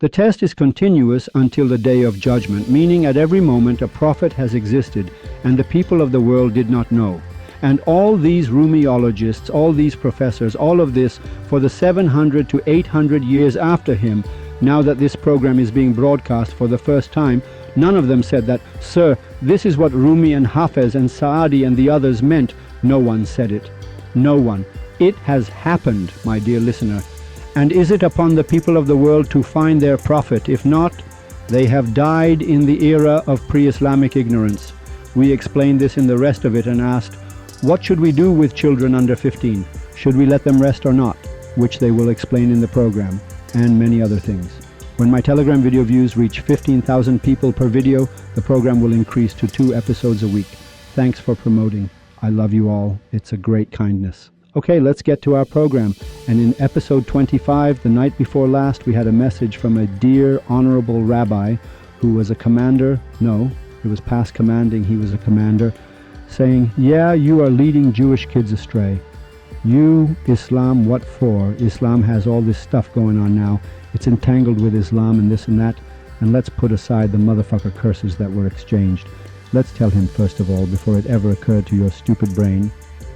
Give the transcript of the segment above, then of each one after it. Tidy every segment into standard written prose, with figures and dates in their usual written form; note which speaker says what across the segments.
Speaker 1: The test is continuous until the day of judgment, meaning at every moment a prophet has existed and the people of the world did not know. And all these Rumiologists, all these professors, all of this for the 700 to 800 years after him, now that this program is being broadcast for the first time, none of them said that, "Sir, this is what Rumi and Hafez and Saadi and the others meant." No one said it. No one. It has happened, my dear listener. And is it upon the people of the world to find their prophet? If not, they have died in the era of pre-Islamic ignorance. We explained this in the rest of it and asked, what should we do with children under 15? Should we let them rest or not? Which they will explain in the program, and many other things. When my Telegram video views reach 15,000 people per video, the program will increase to 2 episodes a week. Thanks for promoting. I love you all. It's a great kindness. Okay, let's get to our program. And in episode 25, the night before last, we had a message from a dear, honorable rabbi who was a commander. No, it was past commanding, he was a commander, saying, yeah, you are leading Jewish kids astray. You, Islam, what for? Islam has all this stuff going on now. It's entangled with Islam and this and that. And let's put aside the motherfucker curses that were exchanged. Let's tell him, first of all, before it ever occurred to your stupid brain,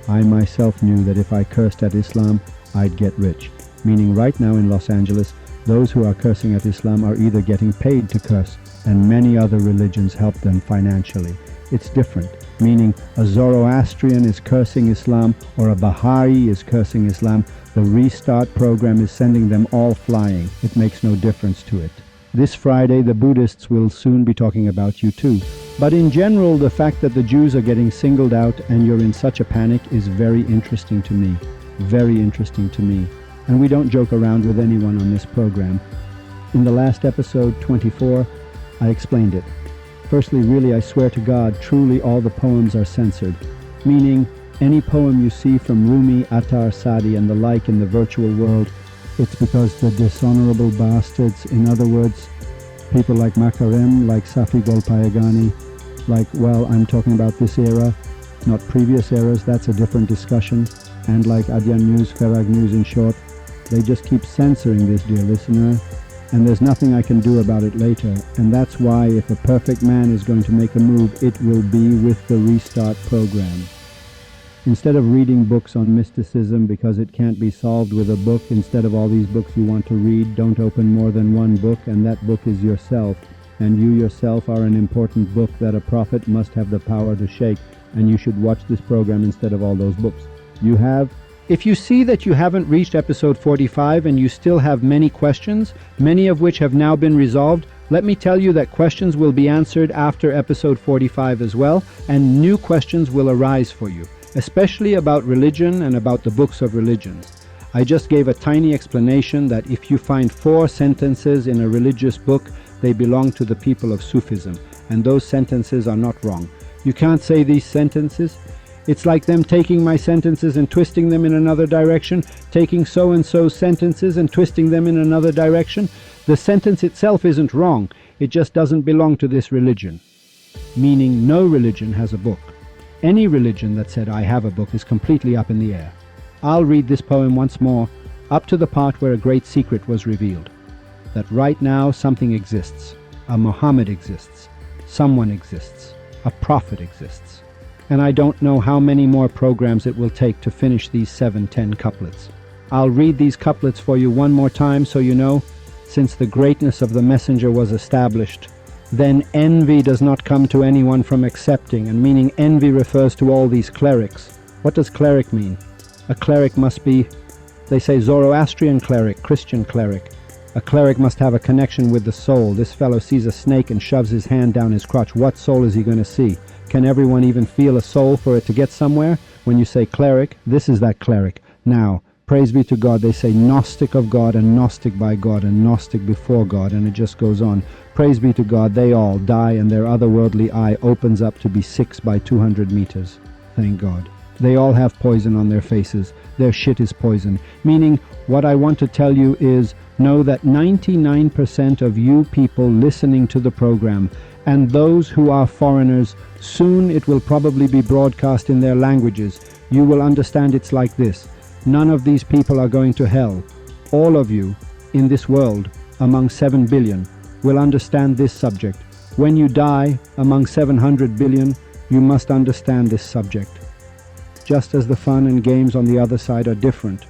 Speaker 1: I myself knew that if I cursed at Islam, I'd get rich. Meaning right now in Los Angeles, those who are cursing at Islam are either getting paid to curse, and many other religions help them financially. It's different, meaning a Zoroastrian is cursing Islam or a Baha'i is cursing Islam. The Restart program is sending them all flying. It makes no difference to it. This Friday, the Buddhists will soon be talking about you too. But in general, the fact that the Jews are getting singled out and you're in such a panic is very interesting to me. Very interesting to me. And we don't joke around with anyone on this program. In the last episode, 24, I explained it. Firstly, really, I swear to God, truly all the poems are censored. Meaning, any poem you see from Rumi, Attar, Saadi, and the like in the virtual world, it's because the dishonorable bastards, in other words, people like Makarem, like Safi Golpayagani, like, well, I'm talking about this era, not previous eras, that's a different discussion, and like Adyan News, Farag News in short, they just keep censoring this, dear listener, and there's nothing I can do about it later, and that's why if a perfect man is going to make a move, it will be with the Restart program. Instead of reading books on mysticism because it can't be solved with a book, instead of all these books you want to read, don't open more than one book, and that book is yourself. And you yourself are an important book that a prophet must have the power to shake, and you should watch this program instead of all those books. You have? If you see that you haven't reached episode 45 and you still have many questions, many of which have now been resolved, let me tell you that questions will be answered after episode 45 as well, and new questions will arise for you, especially about religion and about the books of religions. I just gave a tiny explanation that if you find 4 sentences in a religious book, they belong to the people of Sufism, and those sentences are not wrong. You can't say these sentences. It's like them taking my sentences and twisting them in another direction, taking so-and-so's sentences and twisting them in another direction. The sentence itself isn't wrong, it just doesn't belong to this religion. Meaning no religion has a book. Any religion that said I have a book is completely up in the air. I'll read this poem once more, up to the part where a great secret was revealed. That right now something exists. A Muhammad exists. Someone exists. A prophet exists. And I don't know how many more programs it will take to finish these 7-10 couplets. I'll read these couplets for you one more time so you know, since the greatness of the messenger was established, then envy does not come to anyone from accepting, and meaning envy refers to all these clerics. What does cleric mean? A cleric must be, they say Zoroastrian cleric, Christian cleric. A cleric must have a connection with the soul. This fellow sees a snake and shoves his hand down his crotch. What soul is he going to see? Can everyone even feel a soul for it to get somewhere? When you say cleric, this is that cleric. Now, praise be to God, they say Gnostic of God and Gnostic by God and Gnostic before God, and it just goes on. Praise be to God, they all die and their otherworldly eye opens up to be 6 by 200 meters. Thank God. They all have poison on their faces. Their shit is poison. Meaning, what I want to tell you is, know that 99% of you people listening to the program, and those who are foreigners, soon it will probably be broadcast in their languages. You will understand it's like this. None of these people are going to hell. All of you in this world among 7 billion will understand this subject. When you die among 700 billion, you must understand this subject. Just as the fun and games on the other side are different.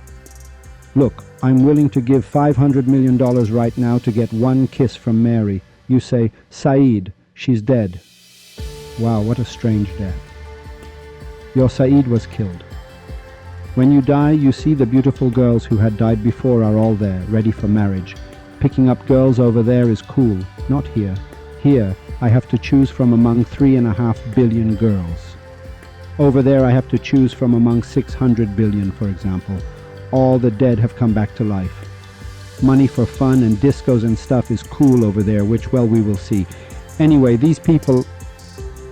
Speaker 1: Look, I'm willing to give $500 million right now to get one kiss from Mary. You say, Saeed, she's dead. Wow, what a strange death. Your Saeed was killed. When you die, you see the beautiful girls who had died before are all there, ready for marriage. Picking up girls over there is cool, not here. Here, I have to choose from among 3.5 billion girls. Over there, I have to choose from among 600 billion, for example. All the dead have come back to life. Money for fun and discos and stuff is cool over there, which, well, we will see. Anyway, these people,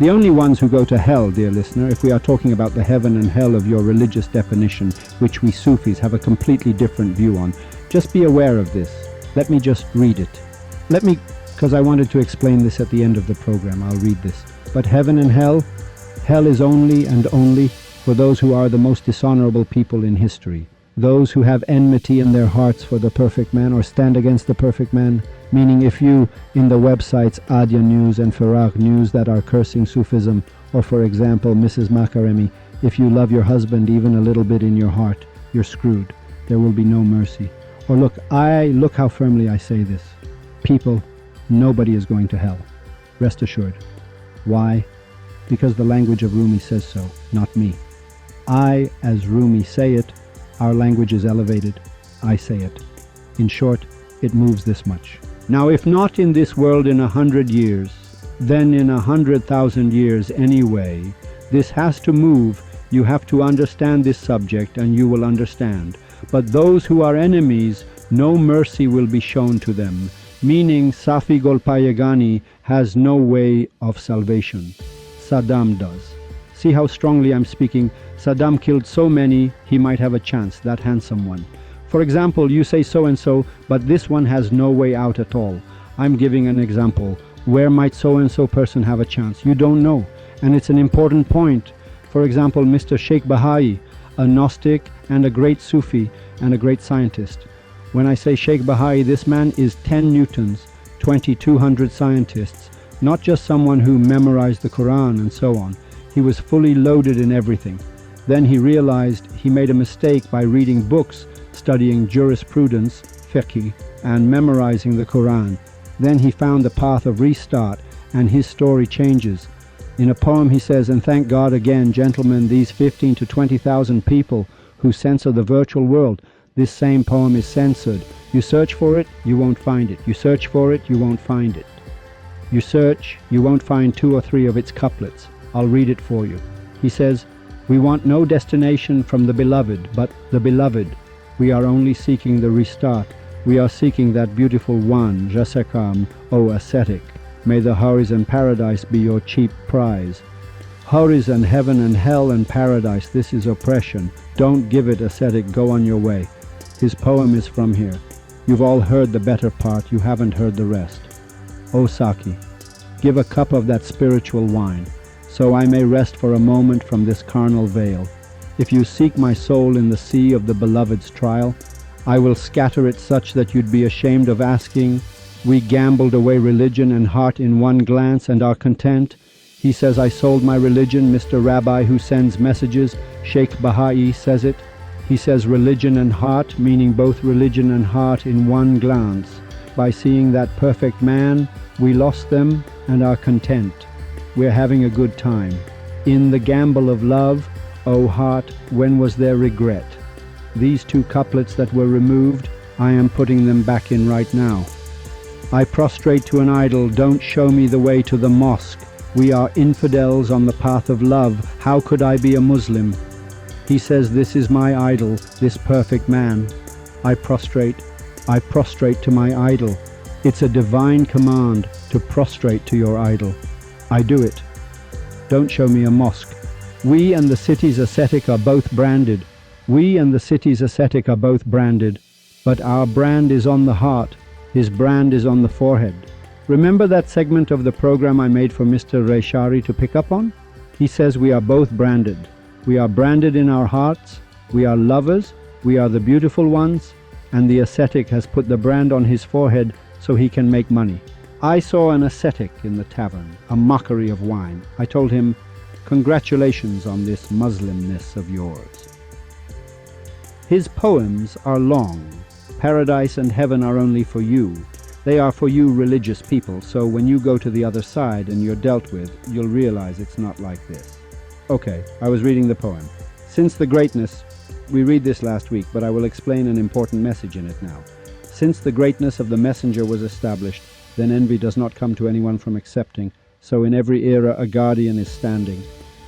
Speaker 1: the only ones who go to hell, dear listener, if we are talking about the heaven and hell of your religious definition, which we Sufis have a completely different view on, just be aware of this. Let me just read it. Because I wanted to explain this at the end of the program, I'll read this. But heaven and hell is only and only for those who are the most dishonorable people in history. Those who have enmity in their hearts for the perfect man or stand against the perfect man. Meaning if you, in the websites Adya News and Farag News that are cursing Sufism, or for example Mrs. Makaremi, if you love your husband even a little bit in your heart, you're screwed. There will be no mercy. Or look how firmly I say this. People, nobody is going to hell. Rest assured. Why? Because the language of Rumi says so, not me. I, as Rumi, say it. Our language is elevated. I say it. In short, it moves this much. Now, if not in this world in 100 years, then in 100,000 years anyway, this has to move. You have to understand this subject and you will understand. But those who are enemies, no mercy will be shown to them. Meaning Safi Golpayegani has no way of salvation. Saddam does. See how strongly I'm speaking. Saddam killed so many, he might have a chance, that handsome one. For example, you say so-and-so, but this one has no way out at all. I'm giving an example. Where might so-and-so person have a chance? You don't know. And it's an important point. For example, Mr. Sheikh Bahai, a Gnostic and a great Sufi and a great scientist. When I say Sheikh Bahai, this man is 10 Newtons, 2,200 scientists, not just someone who memorized the Quran and so on. He was fully loaded in everything. Then he realized he made a mistake by reading books, studying jurisprudence, fiqh, and memorizing the Quran. Then he found the path of restart, and his story changes. In a poem he says, and thank God again, gentlemen, these 15 to 20,000 people who censor the virtual world, this same poem is censored. You search for it, you won't find it. You search for it, you won't find it. You search, you won't find 2 or 3 of its couplets. I'll read it for you. He says, we want no destination from the beloved, but the beloved. We are only seeking the restart. We are seeking that beautiful one, Jasakam, O ascetic. May the houris and paradise be your cheap prize. Houris and heaven and hell and paradise, this is oppression. Don't give it, ascetic, go on your way. His poem is from here. You've all heard the better part, you haven't heard the rest. O Saki, give a cup of that spiritual wine, so I may rest for a moment from this carnal veil. If you seek my soul in the sea of the beloved's trial, I will scatter it such that you'd be ashamed of asking. We gambled away religion and heart in one glance and are content. He says I sold my religion, Mr. Rabbi who sends messages, Sheikh Bahai says it. He says religion and heart, meaning both religion and heart in one glance. By seeing that perfect man, we lost them and are content. We're having a good time. In the gamble of love, O heart, when was there regret? These 2 couplets that were removed, I am putting them back in right now. I prostrate to an idol, don't show me the way to the mosque. We are infidels on the path of love, how could I be a Muslim? He says this is my idol, this perfect man. I prostrate to my idol. It's a divine command to prostrate to your idol. I do it. Don't show me a mosque. We and the city's ascetic are both branded. We and the city's ascetic are both branded. But our brand is on the heart. His brand is on the forehead. Remember that segment of the program I made for Mr. Rayshari to pick up on? He says we are both branded. We are branded in our hearts. We are lovers. We are the beautiful ones. And the ascetic has put the brand on his forehead so he can make money. I saw an ascetic in the tavern, a mockery of wine. I told him, "Congratulations on this Muslimness of yours." His poems are long. Paradise and heaven are only for you. They are for you religious people, so when you go to the other side and you're dealt with, you'll realize it's not like this. Okay, I was reading the poem. Since the greatness, we read this last week, but I will explain an important message in it now. Since the greatness of the messenger was established, then envy does not come to anyone from accepting, so in every era a guardian is standing.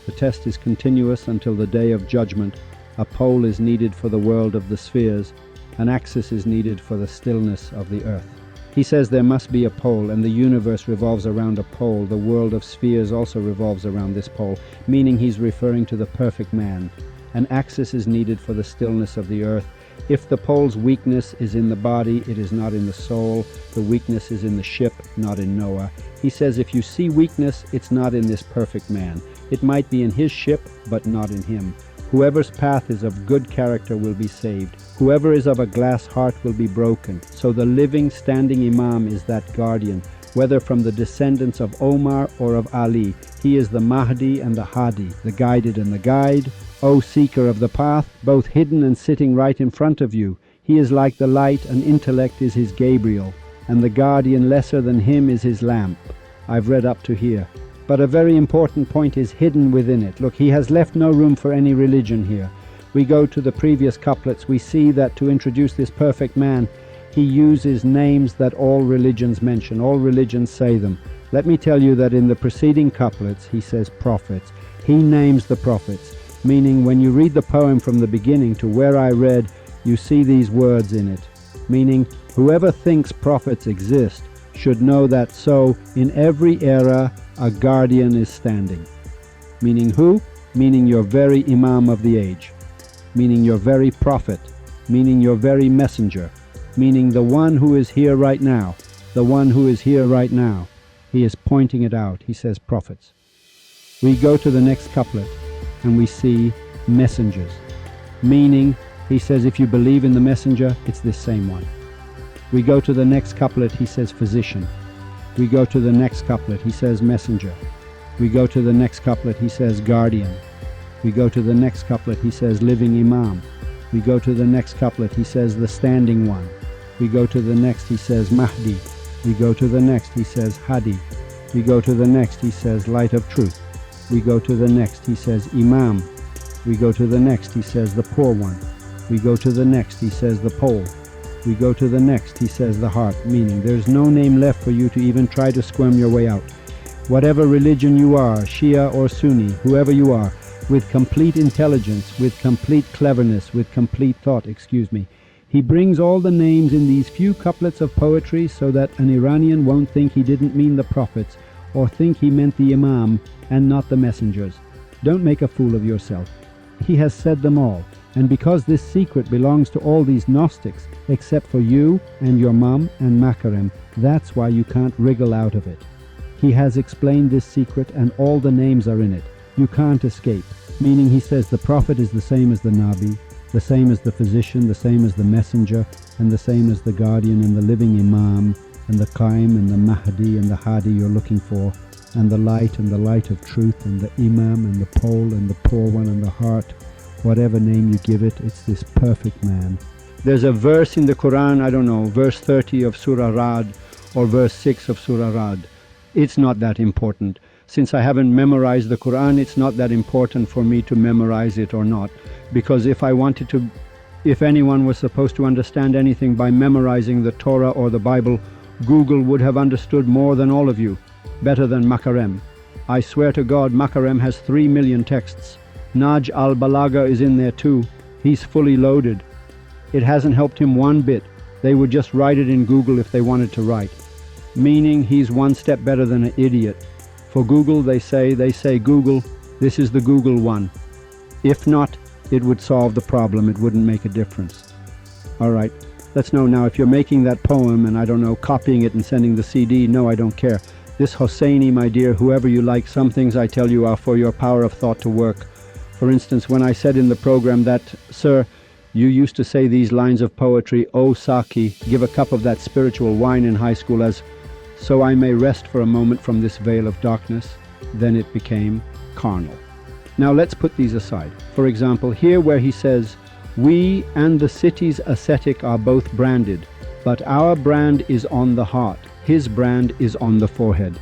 Speaker 1: The test is continuous until the day of judgment. A pole is needed for the world of the spheres. An axis is needed for the stillness of the earth. He says there must be a pole, and the universe revolves around a pole. The world of spheres also revolves around this pole, meaning he's referring to the perfect man. An axis is needed for the stillness of the earth. If the pole's weakness is in the body, it is not in the soul. The weakness is in the ship, not in Noah. He says if you see weakness, it's not in this perfect man. It might be in his ship, but not in him. Whoever's path is of good character will be saved. Whoever is of a glass heart will be broken. So the living, standing Imam is that guardian, whether from the descendants of Omar or of Ali. He is the Mahdi and the Hadi, the guided and the guide. O seeker of the path, both hidden and sitting right in front of you. He is like the light, and intellect is his Gabriel, and the guardian lesser than him is his lamp. I've read up to here. But a very important point is hidden within it. Look, he has left no room for any religion here. We go to the previous couplets, we see that to introduce this perfect man, he uses names that all religions mention, all religions say them. Let me tell you that in the preceding couplets, he says prophets. He names the prophets, meaning when you read the poem from the beginning to where I read, you see these words in it, meaning whoever thinks prophets exist should know that so in every era a guardian is standing. Meaning who? Meaning your very Imam of the age, meaning your very prophet, meaning your very messenger, meaning the one who is here right now, the one who is here right now. He is pointing it out. He says prophets. We go to the next couplet and we see messengers, meaning he says if you believe in the messenger, it's this same one. We go to the next couplet, he says physician. We go to the next couplet, he says messenger. We go to the next couplet, he says guardian. We go to the next couplet, he says living Imam. We go to the next couplet, he says the standing one. We go to the next, he says Mahdi. We go to the next, he says Hadi. We go to the next, he says light of truth. We go to the next, he says Imam. We go to the next, he says the poor one. We go to the next, he says the pole. We go to the next, he says the heart, meaning there's no name left for you to even try to squirm your way out. Whatever religion you are, Shia or Sunni, whoever you are, with complete intelligence, with complete cleverness, with complete thought, he brings all the names in these few couplets of poetry so that an Iranian won't think he didn't mean the prophets or think he meant the Imam and not the messengers. Don't make a fool of yourself. He has said them all. And because this secret belongs to all these Gnostics, except for you and your mum and Makarem, that's why you can't wriggle out of it. He has explained this secret and all the names are in it. You can't escape. Meaning he says the prophet is the same as the Nabi, the same as the physician, the same as the messenger, and the same as the guardian and the living Imam, and the Qaim and the Mahdi and the Hadi you're looking for, and the light of truth, and the Imam and the pole and the poor one and the heart. Whatever name you give it, it's this perfect man. There's a verse in the Quran, I don't know, verse 30 of Surah Rad or verse 6 of Surah Rad. It's not that important. Since I haven't memorized the Quran, it's not that important for me to memorize it or not. Because if anyone was supposed to understand anything by memorizing the Torah or the Bible, Google would have understood more than all of you, better than Makarem. I swear to God, Makarem has 3 million texts. Naj al-Balagha is in there too. He's fully loaded. It hasn't helped him one bit. They would just write it in Google if they wanted to write. Meaning he's one step better than an idiot. For Google, they say Google, this is the Google one. If not, it would solve the problem. It wouldn't make a difference. All right, let's know now if you're making that poem and I don't know, copying it and sending the CD. No, I don't care. This Hosseini, my dear, whoever you like, some things I tell you are for your power of thought to work. For instance, when I said in the program that, sir, You used to say these lines of poetry, "O Saki, give a cup of that spiritual wine," in high school as, "So I may rest for a moment from this veil of darkness." Then it became carnal. Now let's put these aside. For example, here where he says, "We and the city's ascetic are both branded, but our brand is on the heart. His brand is on the forehead."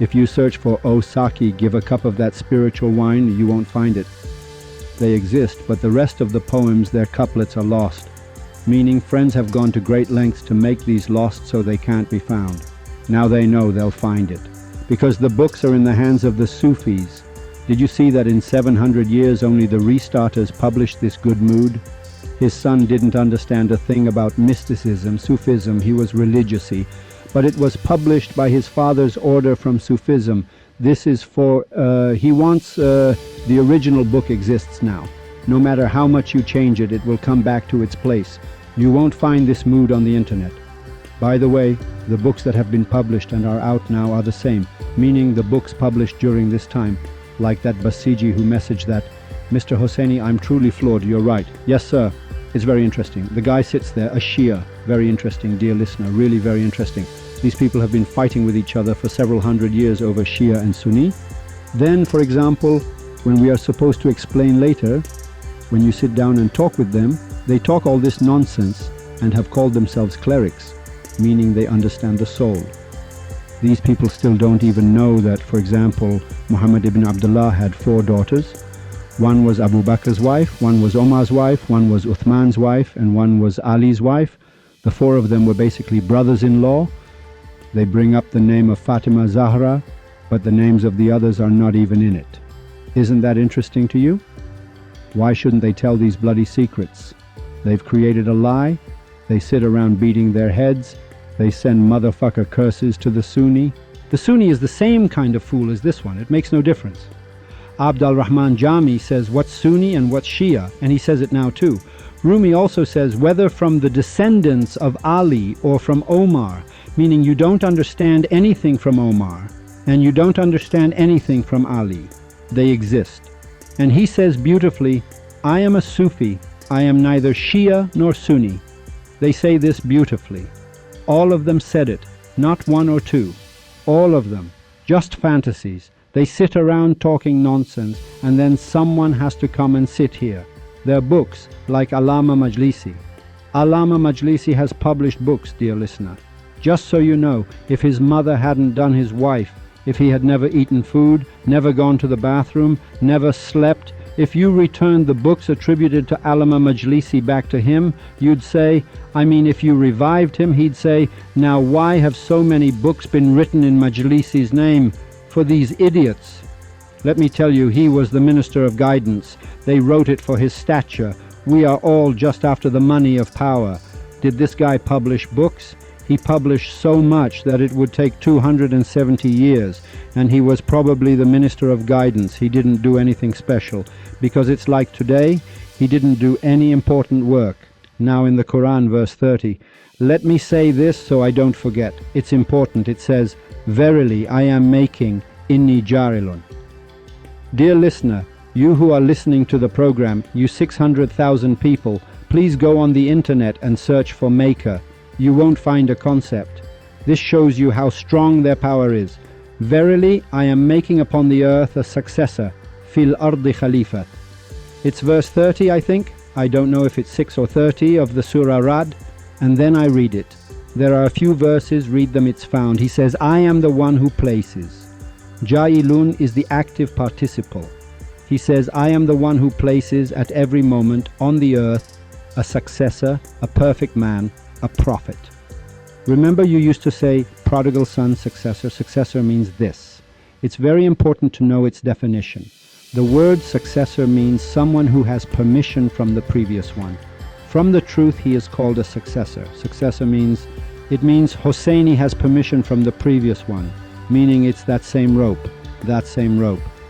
Speaker 1: If you search for "O Saki, give a cup of that spiritual wine," you won't find it. They exist, but the rest of the poems, their couplets, are lost, meaning friends have gone to great lengths to make these lost so they can't be found. Now they know they'll find it, because the books are in the hands of the Sufis. Did you see that in 700 years only the restarters published this good mood? His son didn't understand a thing about mysticism, Sufism, he was religious-y, but it was published by his father's order from Sufism. This is for, he wants, the original book exists now. No matter how much you change it, it will come back to its place. You won't find this mood on the internet. By the way, the books that have been published and are out now are the same, meaning the books published during this time, like that Basiji who messaged that, "Mr. Hosseini, I'm truly floored, you're right." Yes, sir. It's very interesting. The guy sits there, a Shia. Very interesting, dear listener, really very interesting. These people have been fighting with each other for several hundred years over Shia and Sunni. Then, for example, when we are supposed to explain later, when you sit down and talk with them, they talk all this nonsense and have called themselves clerics, meaning they understand the soul. These people still don't even know that, for example, Muhammad ibn Abdullah had 4 daughters. One was Abu Bakr's wife, one was Omar's wife, one was Uthman's wife, and one was Ali's wife. The 4 of them were basically brothers-in-law. They bring up the name of Fatima Zahra, but the names of the others are not even in it. Isn't that interesting to you? Why shouldn't they tell these bloody secrets? They've created a lie. They sit around beating their heads. They send motherfucker curses to the Sunni. The Sunni is the same kind of fool as this one. It makes no difference. Abd al-Rahman Jami says what's Sunni and what's Shia, and he says it now too. Rumi also says whether from the descendants of Ali or from Omar, meaning you don't understand anything from Omar and you don't understand anything from Ali. They exist. And he says beautifully, "I am a Sufi. I am neither Shia nor Sunni." They say this beautifully. All of them said it, not 1 or 2. All of them. Just fantasies. They sit around talking nonsense, and then someone has to come and sit here. Their books, like Allama Majlisi. Allama Majlisi has published books, dear listener. Just so you know, if his mother hadn't done his wife, if he had never eaten food, never gone to the bathroom, never slept, if you returned the books attributed to Allama Majlisi back to him, you'd say, if you revived him, he'd say, "Now why have so many books been written in Majlisi's name? For these idiots." Let me tell you, he was the minister of guidance. They wrote it for his stature. We are all just after the money of power. Did this guy publish books? He published so much that it would take 270 years, and he was probably the minister of guidance. He didn't do anything special, because it's like today, he didn't do any important work. Now in the Quran, verse 30, let me say this so I don't forget. It's important. It says, "Verily I am making inni jarilun." Dear listener, you who are listening to the program, you 600,000 people, please go on the internet and search for maker. You won't find a concept. This shows you how strong their power is. Verily, I am making upon the earth a successor, fil ardi khalifat. It's verse 30, I think. I don't know if it's 6 or 30 of the Surah Rad, and then I read it. There are a few verses, read them, it's found. He says, I am the one who places. Jailun is the active participle. He says, I am the one who places at every moment on the earth a successor, a perfect man, a prophet. Remember you used to say prodigal son, successor. Successor means this. It's very important to know its definition. The word successor means someone who has permission from the previous one. From the truth he is called a successor. Successor means, it means Hosseini has permission from the previous one, meaning it's that same rope,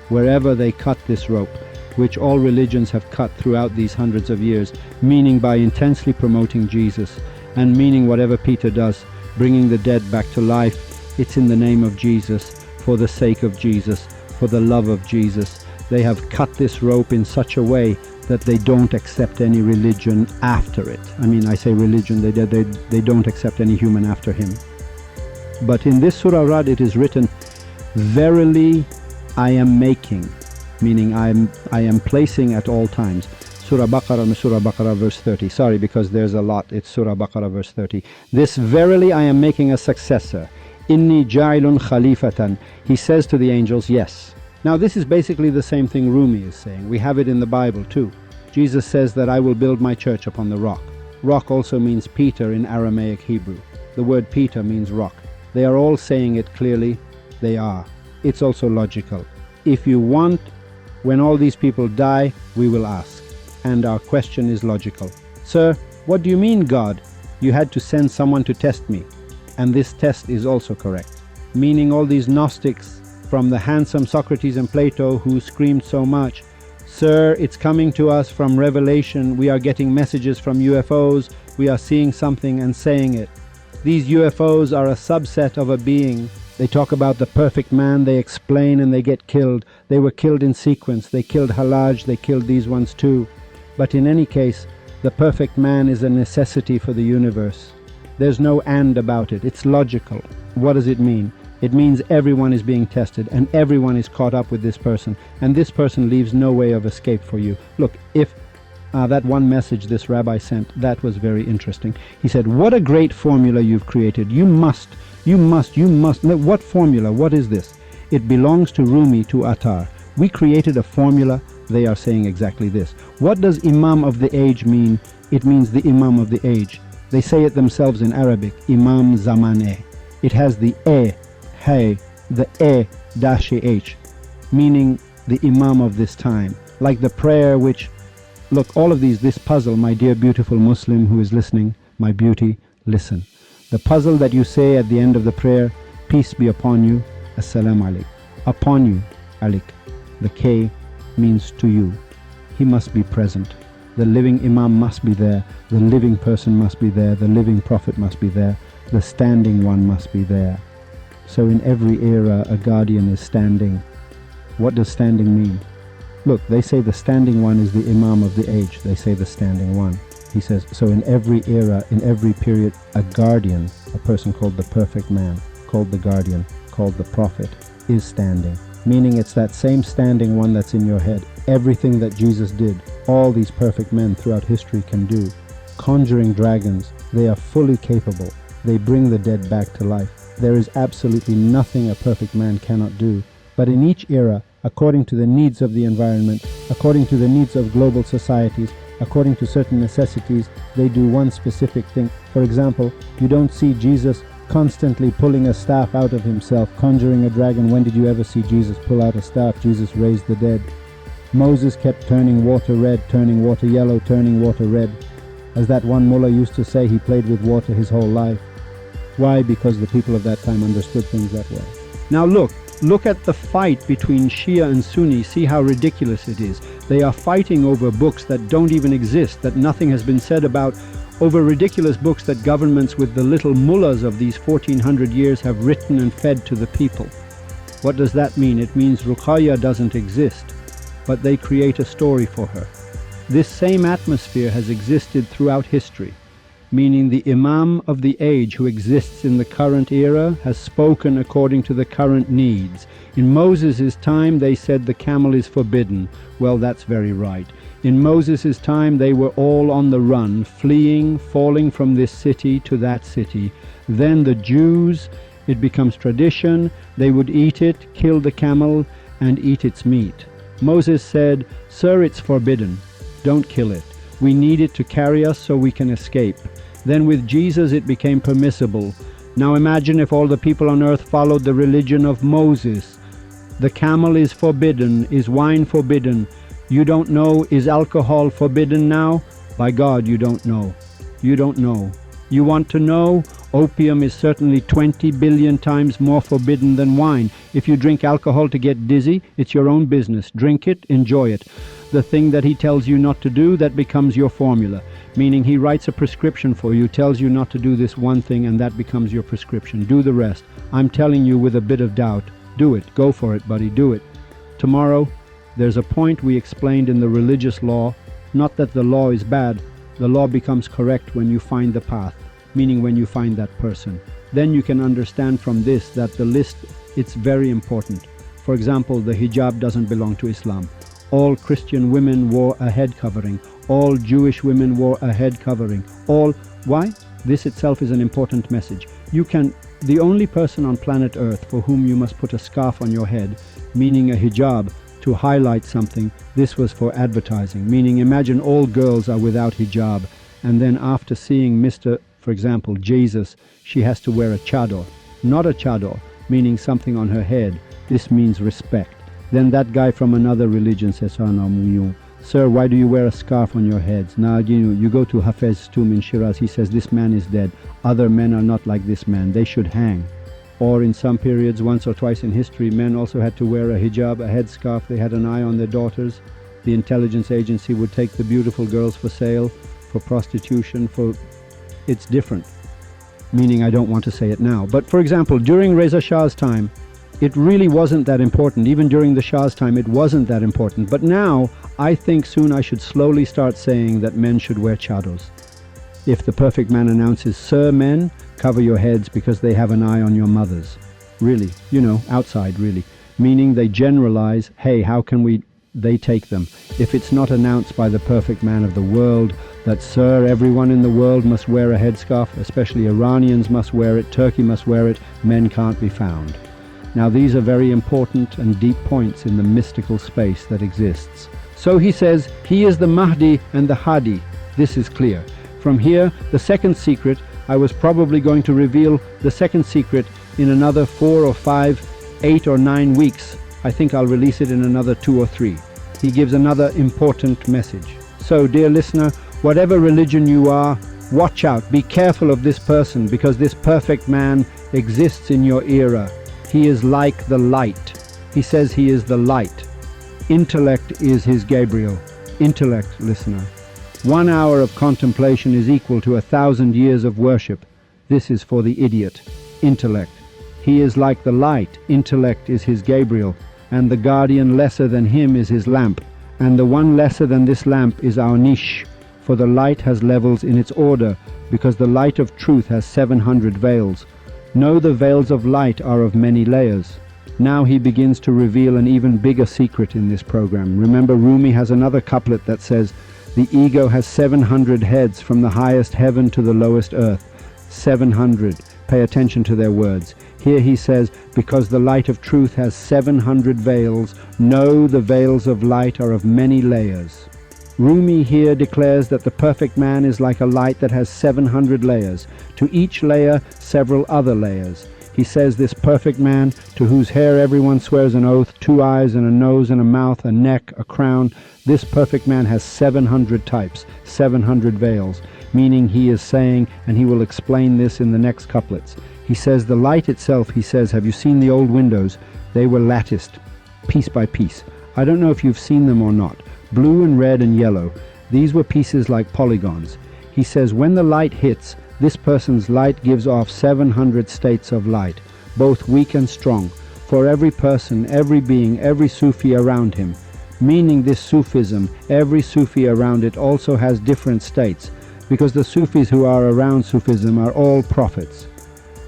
Speaker 1: wherever they cut this rope, which all religions have cut throughout these hundreds of years, meaning by intensely promoting Jesus, and meaning whatever Peter does, bringing the dead back to life, it's in the name of Jesus, for the sake of Jesus, for the love of Jesus. They have cut this rope in such a way that they don't accept any religion after it. I mean, I say religion, they don't accept any human after him. But in this Surah Rad it is written, verily I am making, meaning I am placing at all times. Surah Baqarah verse 30. Sorry, because there's a lot. It's Surah Baqarah verse 30. This verily I am making a successor. Inni ja'ilun khalifatan. He says to the angels, yes. Now this is basically the same thing Rumi is saying. We have it in the Bible too. Jesus says that I will build my church upon the rock. Rock also means Peter in Aramaic Hebrew. The word Peter means rock. They are all saying it clearly. They are. It's also logical. If you want, when all these people die, we will ask. And our question is logical. Sir, what do you mean, God? You had to send someone to test me. And this test is also correct. Meaning all these Gnostics, from the handsome Socrates and Plato who screamed so much, sir, it's coming to us from revelation, we are getting messages from UFOs, we are seeing something and saying it. These UFOs are a subset of a being. They talk about the perfect man, they explain and they get killed. They were killed in sequence, they killed Halaj, they killed these ones too. But in any case, the perfect man is a necessity for the universe. There's no and about it, it's logical. What does it mean? It means everyone is being tested and everyone is caught up with this person, and this person leaves no way of escape for you. Look, if that one message this rabbi sent, that was very interesting. He said, what a great formula you've created. You must. What formula? What is this? It belongs to Rumi, to Attar. We created a formula. They are saying exactly this. What does Imam of the age mean? It means the Imam of the age. They say it themselves in Arabic, Imam Zamaneh. It has the hey, the dash h, meaning the Imam of this time. Like the prayer which, look, all of these, this puzzle, my dear beautiful Muslim who is listening, my beauty, listen. The puzzle that you say at the end of the prayer, peace be upon you, assalamu alaikum. Upon you, alik. The K means to you. He must be present. The living Imam must be there. The living person must be there. The living Prophet must be there. The standing one must be there. So in every era, a guardian is standing. What does standing mean? Look, they say the standing one is the Imam of the age. They say the standing one. He says, so in every era, in every period, a guardian, a person called the perfect man, called the guardian, called the Prophet, is standing. Meaning it's that same standing one that's in your head. Everything that Jesus did, all these perfect men throughout history can do. Conjuring dragons, they are fully capable. They bring the dead back to life. There is absolutely nothing a perfect man cannot do. But in each era, according to the needs of the environment, according to the needs of global societies, according to certain necessities, they do one specific thing. For example, you don't see Jesus constantly pulling a staff out of himself, conjuring a dragon. When did you ever see Jesus pull out a staff? Jesus raised the dead. Moses kept turning water red, turning water yellow, turning water red. As that one mullah used to say, he played with water his whole life. Why? Because the people of that time understood things that way. Now look at the fight between Shia and Sunni. See how ridiculous it is. They are fighting over books that don't even exist, that nothing has been said about, over ridiculous books that governments with the little mullahs of these 1400 years have written and fed to the people. What does that mean? It means Ruqayya doesn't exist, but they create a story for her. This same atmosphere has existed throughout history, meaning the Imam of the age who exists in the current era has spoken according to the current needs. In Moses' time they said the camel is forbidden. Well, that's very right. In Moses' time they were all on the run, fleeing, falling from this city to that city. Then the Jews, it becomes tradition, they would eat it, kill the camel and eat its meat. Moses said, "Sir, it's forbidden. Don't kill it. We need it to carry us so we can escape." Then with Jesus it became permissible. Now imagine if all the people on earth followed the religion of Moses. The camel is forbidden. Is wine forbidden? You don't know. Is alcohol forbidden now? By God, you don't know. You don't know. You want to know? Opium is certainly 20 billion times more forbidden than wine. If you drink alcohol to get dizzy, it's your own business. Drink it, enjoy it. The thing that he tells you not to do, that becomes your formula. Meaning he writes a prescription for you, tells you not to do this one thing, and that becomes your prescription. Do the rest. I'm telling you with a bit of doubt. Do it. Go for it, buddy. Do it. Tomorrow, There's a point we explained in the religious law, not that the law is bad, the law becomes correct when you find the path, meaning when you find that person. Then you can understand from this that the list, it's very important. For example, the hijab doesn't belong to Islam. All Christian women wore a head covering. All Jewish women wore a head covering. Why? This itself is an important message. The only person on planet Earth for whom you must put a scarf on your head, meaning a hijab, to highlight something, this was for advertising, meaning imagine all girls are without hijab, and then after seeing for example, Jesus, she has to wear a chador. Not a chador, meaning something on her head. This means respect. Then that guy from another religion says, "Oh no, sir, why do you wear a scarf on your heads?" Now, you go to Hafez's tomb in Shiraz, he says, "This man is dead. Other men are not like this man. They should hang." Or in some periods, once or twice in history, men also had to wear a hijab, a headscarf. They had an eye on their daughters. The intelligence agency would take the beautiful girls for sale, for prostitution, It's different. Meaning I don't want to say it now. But for example, during Reza Shah's time, it really wasn't that important. Even during the Shah's time, it wasn't that important. But now, I think soon I should slowly start saying that men should wear chadors. If the perfect man announces, "Sir, men, cover your heads because they have an eye on your mothers." Really, outside really. Meaning they generalize, hey, how can they take them? If it's not announced by the perfect man of the world that, "Sir, everyone in the world must wear a headscarf, especially Iranians must wear it, Turkey must wear it, men can't be found." Now these are very important and deep points in the mystical space that exists. So he says, he is the Mahdi and the Hadi. This is clear. From here, the second secret, I was probably going to reveal the second secret in another 4 or 5, 8 or 9 weeks. I think I'll release it in another 2 or 3. He gives another important message. So, dear listener, whatever religion you are, watch out, be careful of this person, because this perfect man exists in your era. He is like the light. He says he is the light. Intellect is his Gabriel. Intellect, listener. 1 hour of contemplation is equal to 1,000 years of worship. This is for the idiot. Intellect. He is like the light. Intellect is his Gabriel. And the guardian lesser than him is his lamp. And the one lesser than this lamp is our niche. For the light has levels in its order, because the light of truth has 700 veils. Know the veils of light are of many layers. Now he begins to reveal an even bigger secret in this program. Remember, Rumi has another couplet that says, "The ego has 700 heads, from the highest heaven to the lowest earth." 700. Pay attention to their words. Here he says, because the light of truth has 700 veils, know the veils of light are of many layers. Rumi here declares that the perfect man is like a light that has 700 layers, to each layer several other layers. He says this perfect man, to whose hair everyone swears an oath, 2 eyes and a nose and a mouth, a neck, a crown, this perfect man has 700 types, 700 veils, meaning he is saying, and he will explain this in the next couplets. He says the light itself, he says, have you seen the old windows? They were latticed, piece by piece. I don't know if you've seen them or not. Blue and red and yellow. These were pieces like polygons. He says when the light hits, this person's light gives off 700 states of light, both weak and strong, for every person, every being, every Sufi around him. Meaning this Sufism, every Sufi around it also has different states, because the Sufis who are around Sufism are all prophets.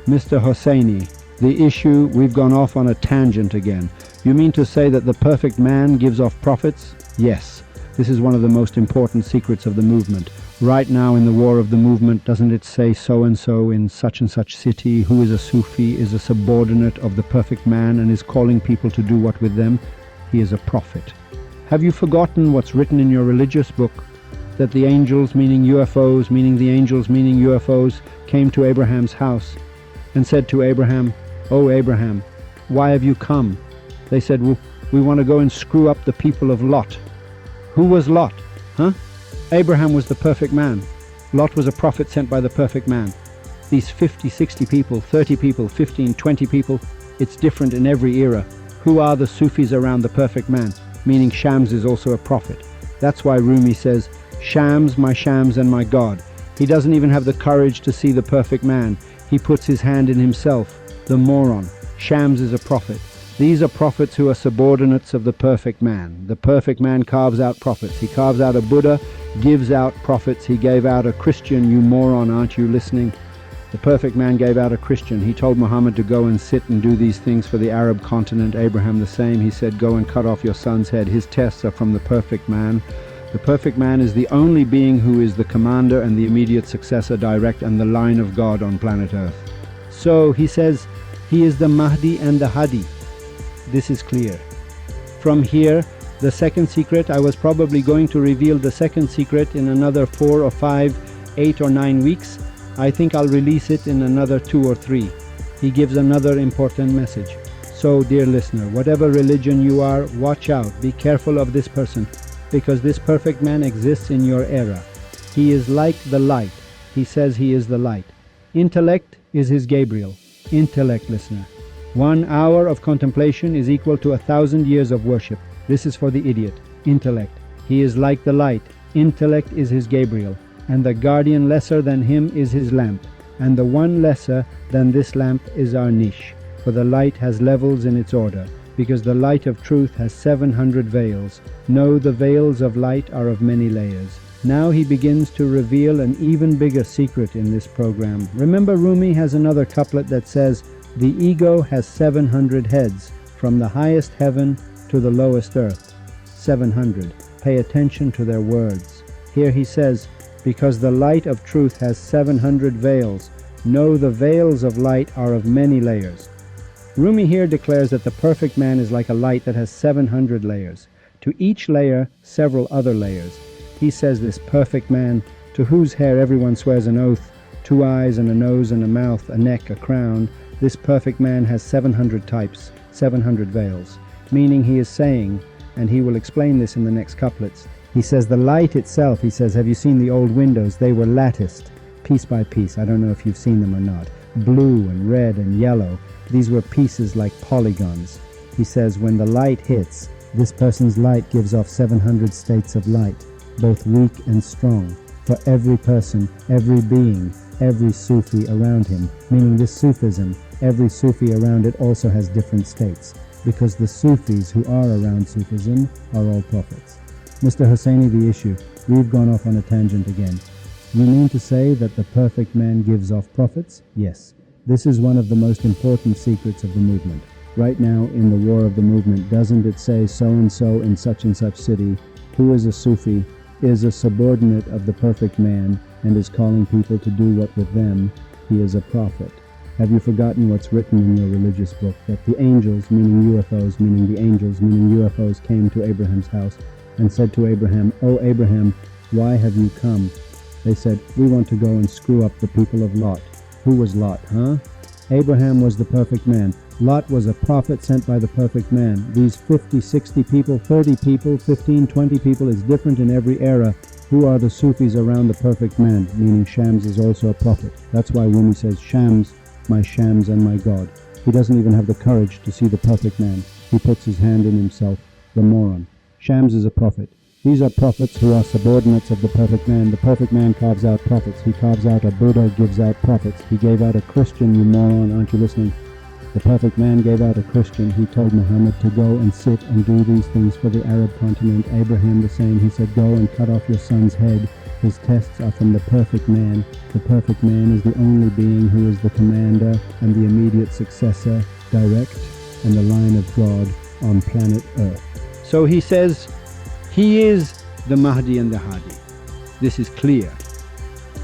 Speaker 1: Mr. Hosseini, the issue, we've gone off on a tangent again. You mean to say that the perfect man gives off prophets? Yes. This is one of the most important secrets of the movement. Right now in the war of the movement, doesn't it say so-and-so in such and such city who is a Sufi, is a subordinate of the perfect man and is calling people to do what with them? He is a prophet. Have you forgotten what's written in your religious book? That the angels, meaning UFOs, meaning the angels, meaning UFOs, came to Abraham's house and said to Abraham, "Oh Abraham, why have you come?" They said, we want to go and screw up the people of Lot. Who was Lot? Huh? Abraham was the perfect man. Lot was a prophet sent by the perfect man. These 50, 60 people, 30 people, 15, 20 people, it's different in every era. Who are the Sufis around the perfect man? Meaning Shams is also a prophet. That's why Rumi says, Shams and my God. He doesn't even have the courage to see the perfect man. He puts his hand in himself, the moron. Shams is a prophet. These are prophets who are subordinates of the perfect man. The perfect man carves out prophets. He carves out a Buddha, gives out prophets. He gave out a Christian. You moron, aren't you listening? The perfect man gave out a Christian. He told Muhammad to go and sit and do these things for the Arab continent. Abraham the same. He said, go and cut off your son's head. His tests are from the perfect man. The perfect man is the only being who is the commander and the immediate successor, direct, and the line of God on planet Earth. So he says, he is the Mahdi and the Hadi. This is clear. From here, the second secret, I was probably going to reveal the second secret in another 4 or 5, 8 or 9 weeks. I think I'll release it in another 2 or 3. He gives another important message. So, dear listener, whatever religion you are, watch out. Be careful of this person, because this perfect man exists in your era. He is like the light. He says he is the light. Intellect is his Gabriel. Intellect, listener. 1 hour of contemplation is equal to 1,000 years of worship. This is for the idiot. Intellect. He is like the light. Intellect is his Gabriel. And the guardian lesser than him is his lamp. And the one lesser than this lamp is our niche. For the light has levels in its order, because the light of truth has 700 veils. No, the veils of light are of many layers. Now he begins to reveal an even bigger secret in this program. Remember, Rumi has another couplet that says, the ego has 700 heads, from the highest heaven to the lowest earth. 700. Pay attention to their words. Here he says, because the light of truth has 700 veils. No, the veils of light are of many layers. Rumi here declares that the perfect man is like a light that has 700 layers. To each layer, several other layers. He says this perfect man, to whose hair everyone swears an oath, 2 eyes and a nose and a mouth, a neck, a crown, this perfect man has 700 types, 700 veils. Meaning he is saying, and he will explain this in the next couplets, he says the light itself, he says, have you seen the old windows? They were latticed, piece by piece. I don't know if you've seen them or not. Blue and red and yellow. These were pieces like polygons. He says when the light hits, this person's light gives off 700 states of light, both weak and strong, for every person, every being, every Sufi around him. Meaning this Sufism, every Sufi around it also has different states, because the Sufis who are around Sufism are all prophets. Mr. Hosseini, the issue, we've gone off on a tangent again. You mean to say that the perfect man gives off prophets? Yes. This is one of the most important secrets of the movement. Right now, in the war of the movement, doesn't it say so-and-so in such and such city, who is a Sufi, is a subordinate of the perfect man, and is calling people to do what with them, he is a prophet. Have you forgotten what's written in your religious book, that the angels, meaning UFOs, meaning the angels, meaning UFOs, came to Abraham's house and said to Abraham, "O Abraham, why have you come?" They said, "We want to go and screw up the people of Lot." Who was Lot, huh? Abraham was the perfect man. Lot was a prophet sent by the perfect man. These 50, 60 people, 30 people, 15, 20 people is different in every era. Who are the Sufis around the perfect man? Meaning Shams is also a prophet. That's why Rumi says, Shams, my Shams and my God. He doesn't even have the courage to see the perfect man. He puts his hand in himself, the moron. Shams is a prophet. These are prophets who are subordinates of the perfect man. The perfect man carves out prophets. He carves out a Buddha, gives out prophets. He gave out a Christian, you moron, aren't you listening? The perfect man gave out a Christian. He told Muhammad to go and sit and do these things for the Arab continent. Abraham the same. He said, go and cut off your son's head. His tests are from the perfect man. The perfect man is the only being who is the commander and the immediate successor, direct, and the line of God on planet Earth. So he says, he is the Mahdi and the Hadi. This is clear.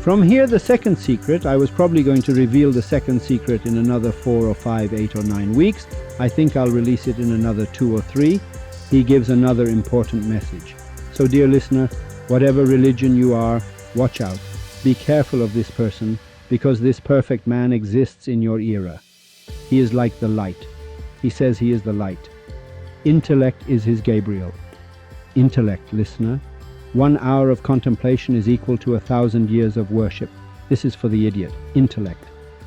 Speaker 1: From here, the second secret, I was probably going to reveal the second secret in another 4 or 5, 8 or 9 weeks. I think I'll release it in another 2 or 3. He gives another important message. So dear listener, whatever religion you are, watch out. Be careful of this person, because this perfect man exists in your era. He is like the light. He says he is the light. Intellect is his Gabriel. Intellect, listener. 1 hour of contemplation is equal to 1,000 years of worship. This is for the idiot. Intellect.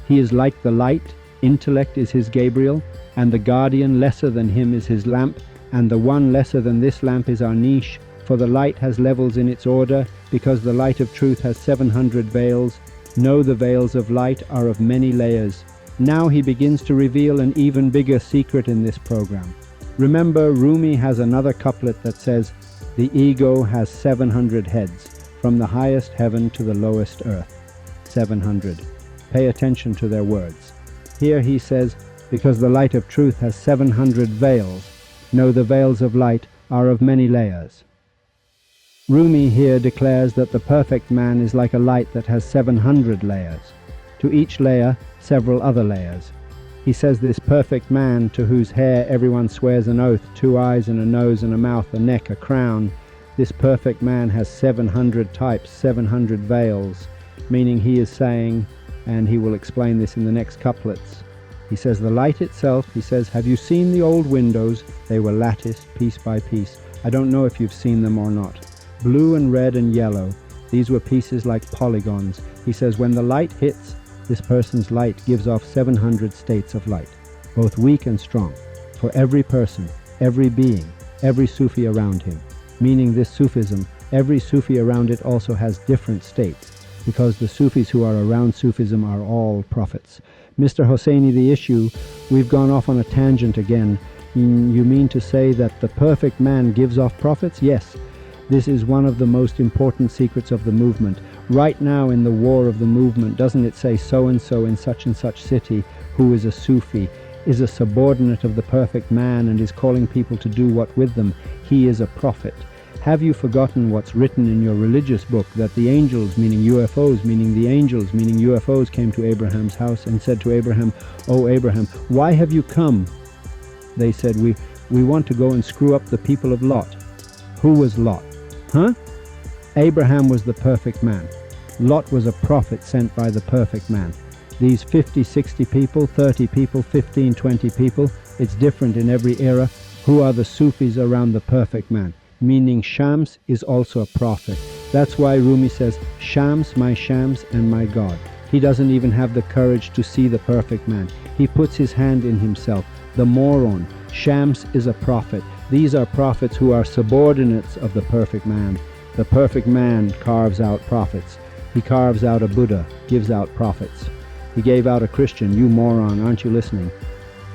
Speaker 1: He is like the light. Intellect is his Gabriel, and the guardian lesser than him is his lamp, and the one lesser than this lamp is our niche, for the light has levels in its order, because the light of truth has 700 veils. No, the veils of light are of many layers. Now he begins to reveal an even bigger secret in this program. Remember, Rumi has another couplet that says, "The ego has 700 heads, from the highest heaven to the lowest earth." 700. Pay attention to their words. Here he says, because the light of truth has 700 veils. No, the veils of light are of many layers. Rumi here declares that the perfect man is like a light that has 700 layers. To each layer, several other layers. He says this perfect man, to whose hair everyone swears an oath, 2 eyes and a nose and a mouth, a neck, a crown, this perfect man has 700 types, 700 veils, meaning he is saying, and he will explain this in the next couplets, he says the light itself, he says, have you seen the old windows? They were latticed piece by piece. I don't know if you've seen them or not. Blue and red and yellow, these were pieces like polygons. He says when the light hits, this person's light gives off 700 states of light, both weak and strong, for every person, every being, every Sufi around him. Meaning this Sufism, every Sufi around it also has different states, because the Sufis who are around Sufism are all prophets. Mr. Hosseini, the issue, we've gone off on a tangent again. You mean to say that the perfect man gives off prophets? Yes. This is one of the most important secrets of the movement. Right now in the war of the movement, doesn't it say so-and-so in such and such city, who is a Sufi, is a subordinate of the perfect man and is calling people to do what with them? He is a prophet. Have you forgotten what's written in your religious book, that the angels, meaning UFOs, meaning the angels, meaning UFOs, came to Abraham's house and said to Abraham, "Oh Abraham, why have you come?" They said, we want to go and screw up the people of Lot. Who was Lot? Huh? Abraham was the perfect man. Lot was a prophet sent by the perfect man. These 50, 60 people, 30 people, 15, 20 people, it's different in every era. Who are the Sufis around the perfect man? Meaning Shams is also a prophet. That's why Rumi says, Shams, and my God. He doesn't even have the courage to see the perfect man. He puts his hand in himself. The moron. Shams is a prophet. These are prophets who are subordinates of the perfect man. The perfect man carves out prophets. He carves out a Buddha, gives out prophets. He gave out a Christian. You moron, aren't you listening?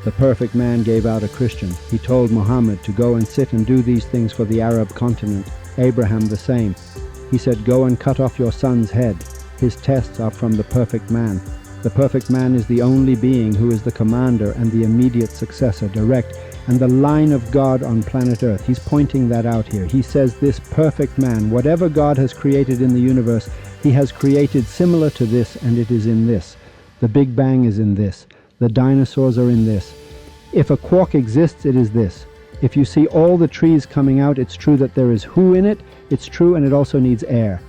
Speaker 1: The perfect man gave out a Christian. He told Muhammad to go and sit and do these things for the Arab continent. Abraham the same. He said, go and cut off your son's head. His tests are from the perfect man. The perfect man is the only being who is the commander and the immediate successor, direct, and the line of God on planet Earth. He's pointing that out here. He says this perfect man, whatever God has created in the universe, he has created similar to this, and it is in this. The Big Bang is in this. The dinosaurs are in this. If a quark exists, it is this. If you see all the trees coming out, it's true that there is who in it. It's true, and it also needs air.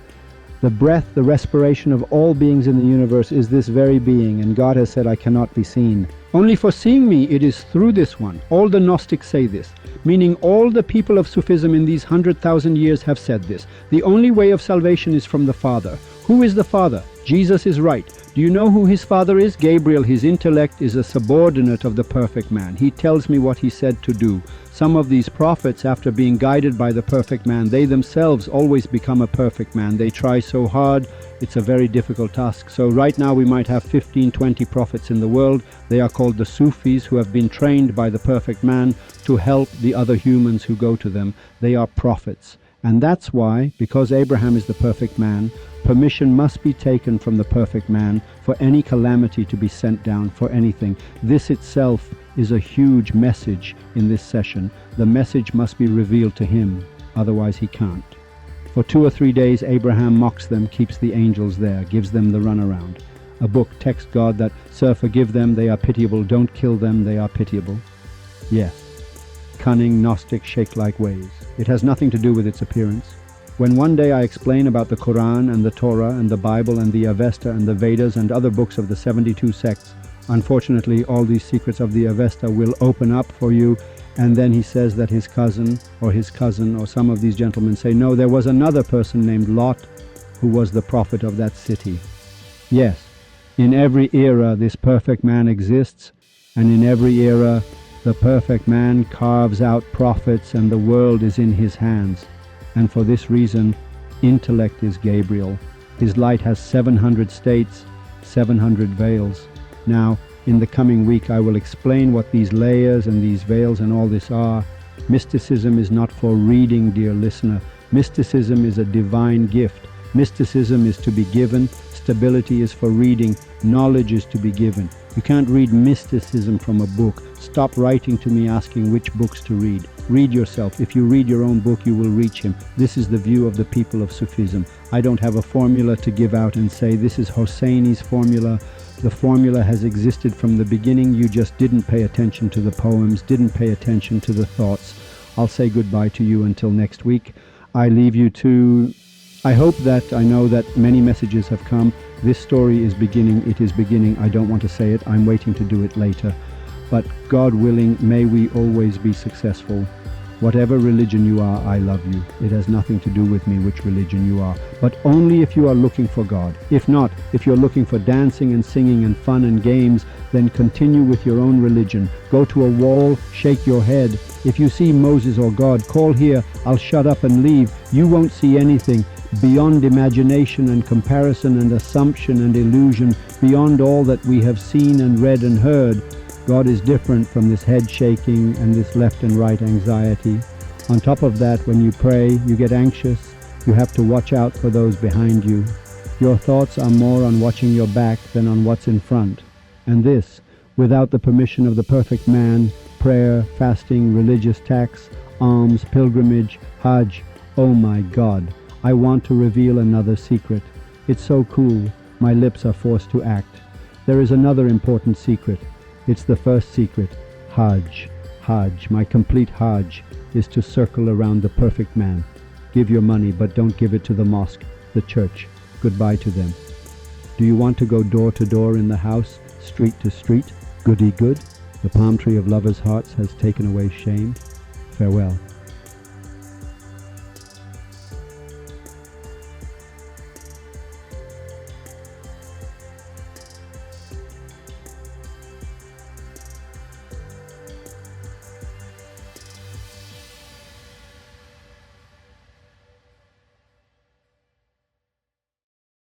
Speaker 1: The breath, the respiration of all beings in the universe is this very being, and God has said, I cannot be seen. Only for seeing me, it is through this one. All the Gnostics say this, meaning all the people of Sufism in these 100,000 years have said this. The only way of salvation is from the Father. Who is the Father? Jesus is right. Do you know who his father is? Gabriel. His intellect is a subordinate of the perfect man. He tells me what he said to do. Some of these prophets, after being guided by the perfect man, they themselves always become a perfect man. They try so hard, it's a very difficult task. So right now we might have 15, 20 prophets in the world. They are called the Sufis, who have been trained by the perfect man to help the other humans who go to them. They are prophets. And that's why, because Abraham is the perfect man, permission must be taken from the perfect man for any calamity to be sent down, for anything. This itself is a huge message in this session. The message must be revealed to him, otherwise he can't. For 2 or 3 days, Abraham mocks them, keeps the angels there, gives them the runaround. A book texts God that, Sir, forgive them, they are pitiable, don't kill them, they are pitiable. Yes, cunning, Gnostic, sheikh-like ways. It has nothing to do with its appearance. When one day I explain about the Quran and the Torah and the Bible and the Avesta and the Vedas and other books of the 72 sects, unfortunately all these secrets of the Avesta will open up for you, and then he says that his cousin or some of these gentlemen say, no, there was another person named Lot who was the prophet of that city. Yes, in every era this perfect man exists, and in every era the perfect man carves out prophets and the world is in his hands. And for this reason, intellect is Gabriel. His light has 700 states, 700 veils. Now, In the coming week I will explain what these layers and these veils and all this are. Mysticism is not for reading, dear listener. Mysticism is a divine gift. Mysticism is to be given. Stability is for reading. Knowledge is to be given. You can't read mysticism from a book. Stop writing to me asking which books to read. Read yourself. If you read your own book, you will reach him. This is the view of the people of Sufism. I don't have a formula to give out and say this is Hosseini's formula. The formula has existed from the beginning. You just didn't pay attention to the poems, didn't pay attention to the thoughts. I'll say goodbye to you until next week. I leave you to... I know that many messages have come. This story is beginning. It is beginning. I don't want to say it. I'm waiting to do it later. But God willing, may we always be successful. Whatever religion you are, I love you. It has nothing to do with me which religion you are, but only if you are looking for God. If not, if you're looking for dancing and singing and fun and games, then continue with your own religion. Go to a wall, shake your head. If you see Moses or God, call here, I'll shut up and leave. You won't see anything beyond imagination and comparison and assumption and illusion, beyond all that we have seen and read and heard. God is different from this head shaking and this left and right anxiety. On top of that, when you pray, you get anxious. You have to watch out for those behind you. Your thoughts are more on watching your back than on what's in front. And this, without the permission of the perfect man, prayer, fasting, religious tax, alms, pilgrimage, Hajj. Oh my God, I want to reveal another secret. It's so cool, my lips are forced to act. There is another important secret. It's the first secret, Hajj. Hajj, my complete Hajj, is to circle around the perfect man. Give your money, but don't give it to the mosque, the church. Goodbye to them. Do you want to go door to door in the house, street to street? Goody good. The palm tree of lovers' hearts has taken away shame. Farewell.